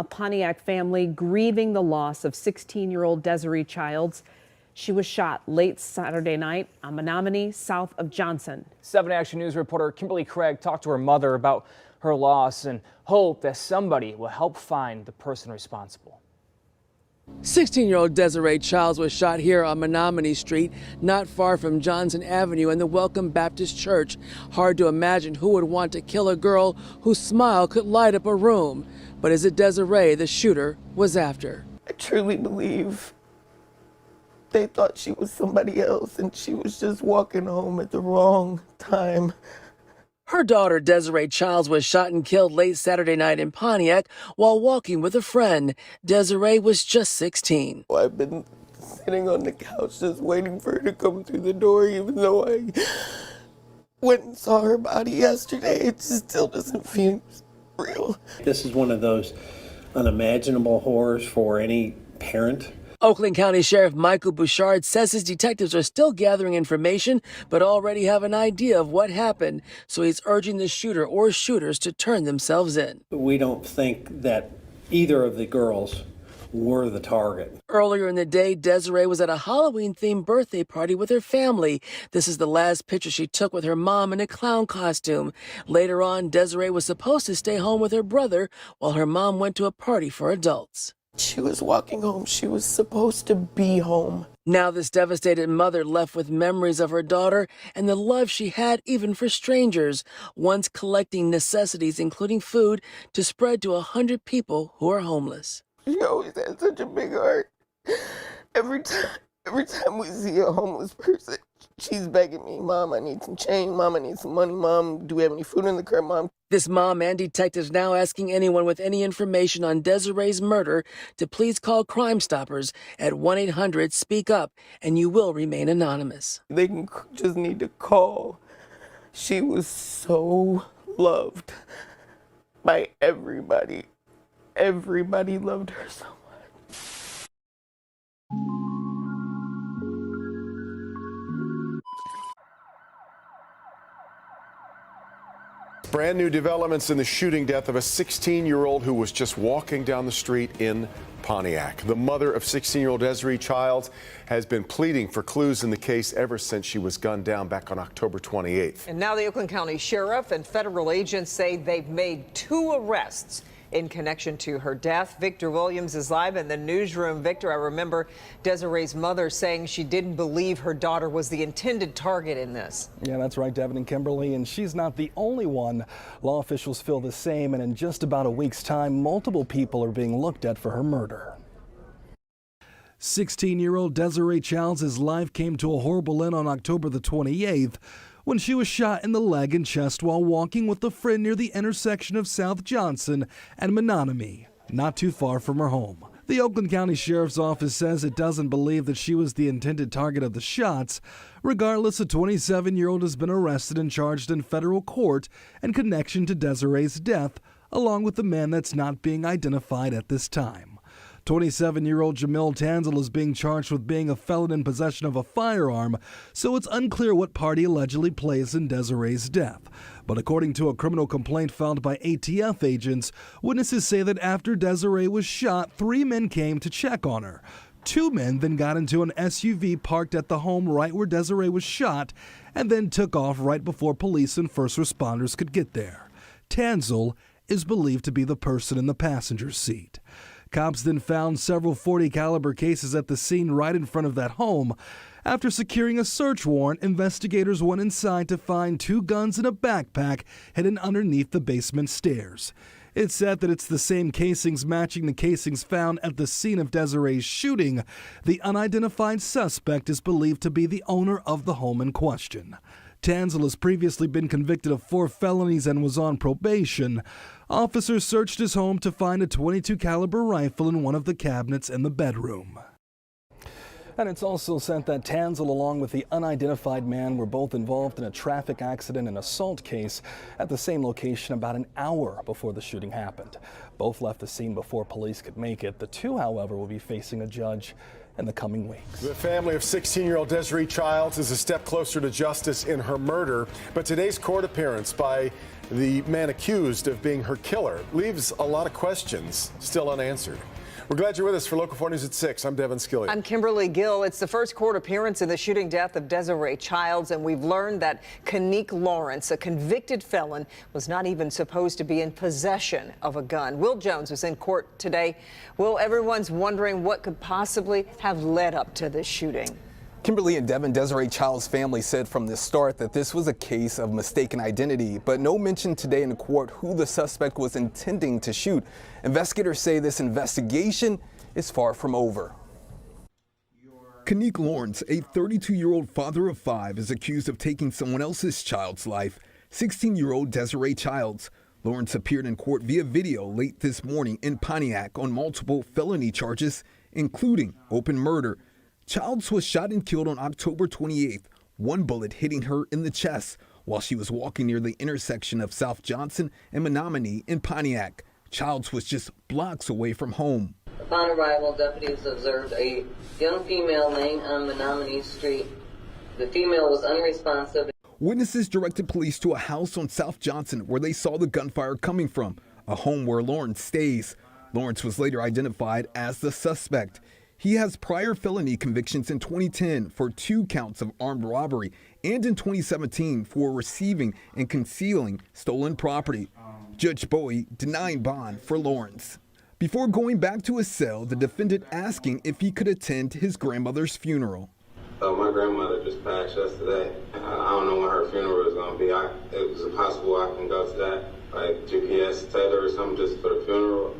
A Pontiac family grieving the loss of 16-year-old Desiree Childs. She was shot late Saturday night on Menominee, south of Johnson. 7 Action News reporter Kimberly Craig talked to her mother about her loss and hope that somebody will help find the person responsible. 16-year-old Desiree Childs was shot here on Menominee Street, not far from Johnson Avenue and the Welcome Baptist Church. Hard to imagine who would want to kill a girl whose smile could light up a room. But is it Desiree the shooter was after? I truly believe they thought she was somebody else and she was just walking home at the wrong time. Her daughter, Desiree Childs, was shot and killed late Saturday night in Pontiac while walking with a friend. Desiree was just 16. I've been sitting on the couch just waiting for her to come through the door, even though I went and saw her body yesterday. It just still doesn't feel real. This is one of those unimaginable horrors for any parent. Oakland County Sheriff Michael Bouchard says his detectives are still gathering information, but already have an idea of what happened. So he's urging the shooter or shooters to turn themselves in. We don't think that either of the girls were the target. Earlier in the day, Desiree was at a Halloween-themed birthday party with her family. This is the last picture she took with her mom in a clown costume. Later on, Desiree was supposed to stay home with her brother while her mom went to a party for adults. She was walking home. She was supposed to be home. Now this devastated mother left with memories of her daughter and the love she had even for strangers, once collecting necessities including food to spread to 100 people who are homeless. She always had such a big heart. Every time we see a homeless person, she's begging me, Mom, I need some change. Mom, I need some money. Mom, do we have any food in the crib, Mom? This mom and detectives now asking anyone with any information on Desiree's murder to please call Crime Stoppers at 1-800-SPEAK-UP, and you will remain anonymous. They just need to call. She was so loved by everybody. Everybody loved her so much. Brand new developments in the shooting death of a 16-year-old who was just walking down the street in Pontiac. The mother of 16-year-old Desiree Childs has been pleading for clues in the case ever since she was gunned down back on October 28th. And now the Oakland County Sheriff and federal agents say they've made 2 arrests in connection to her death. Victor Williams is live in the newsroom. Victor, I remember Desiree's mother saying she didn't believe her daughter was the intended target in this. Yeah, that's right, Devin and Kimberly, and she's not the only one. Law officials feel the same, and in just about a week's time, multiple people are being looked at for her murder. 16-year-old Desiree Childs' life came to a horrible end on October the 28th when she was shot in the leg and chest while walking with a friend near the intersection of South Johnson and Menominee, not too far from her home. The Oakland County Sheriff's Office says it doesn't believe that she was the intended target of the shots. Regardless, a 27-year-old has been arrested and charged in federal court in connection to Desiree's death, along with the man that's not being identified at this time. 27-year-old Jamil Tanzel is being charged with being a felon in possession of a firearm, so it's unclear what part he allegedly plays in Desiree's death. But according to a criminal complaint filed by ATF agents, witnesses say that after Desiree was shot, 3 men came to check on her. 2 men then got into an SUV parked at the home right where Desiree was shot and then took off right before police and first responders could get there. Tanzel is believed to be the person in the passenger seat. Cops then found several .40 caliber cases at the scene right in front of that home. After securing a search warrant, investigators went inside to find 2 guns in a backpack hidden underneath the basement stairs. It's said that it's the same casings matching the casings found at the scene of Desiree's shooting. The unidentified suspect is believed to be the owner of the home in question. Tanzel has previously been convicted of 4 felonies and was on probation. Officers searched his home to find a .22 caliber rifle in one of the cabinets in the bedroom. And it's also said that Tanzel, along with the unidentified man, were both involved in a traffic accident and assault case at the same location about an hour before the shooting happened. Both left the scene before police could make it. The 2, however, will be facing a judge in the coming weeks. The family of 16-year-old Desiree Childs is a step closer to justice in her murder, but today's court appearance by the man accused of being her killer, leaves a lot of questions still unanswered. We're glad you're with us for Local 4 News at 6. I'm Devin Skillian. I'm Kimberly Gill. It's the first court appearance in the shooting death of Desiree Childs, and we've learned that Kanique Lawrence, a convicted felon, was not even supposed to be in possession of a gun. Will Jones was in court today. Will, everyone's wondering what could possibly have led up to this shooting. Kimberly and Devin, Desiree Child's family said from the start that this was a case of mistaken identity, but no mention today in court who the suspect was intending to shoot. Investigators say this investigation is far from over. Kanique Lawrence, a 32-year-old father of 5, is accused of taking someone else's child's life, 16-year-old Desiree Childs. Lawrence appeared in court via video late this morning in Pontiac on multiple felony charges, including open murder. Childs was shot and killed on October 28th, one bullet hitting her in the chest while she was walking near the intersection of South Johnson and Menominee in Pontiac. Childs was just blocks away from home. Upon arrival, deputies observed a young female laying on Menominee Street. The female was unresponsive. Witnesses directed police to a house on South Johnson where they saw the gunfire coming from, a home where Lawrence stays. Lawrence was later identified as the suspect. He has prior felony convictions in 2010 for 2 counts of armed robbery and in 2017 for receiving and concealing stolen property. Judge Bowie denying bond for Lawrence. Before going back to his cell, the defendant asking if he could attend his grandmother's funeral. My grandmother just passed yesterday. I don't know when her funeral is going to be. It was possible I can go to that, like GPS tether or something just for the funeral.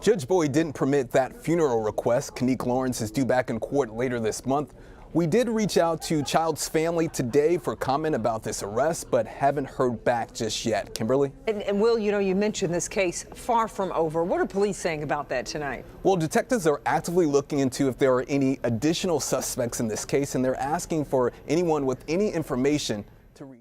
Judge Bowie didn't permit that funeral request. Kanique Lawrence is due back in court later this month. We did reach out to Child's family today for comment about this arrest, but haven't heard back just yet. Kimberly? And Will, you mentioned this case far from over. What are police saying about that tonight? Well, detectives are actively looking into if there are any additional suspects in this case, and they're asking for anyone with any information to reach.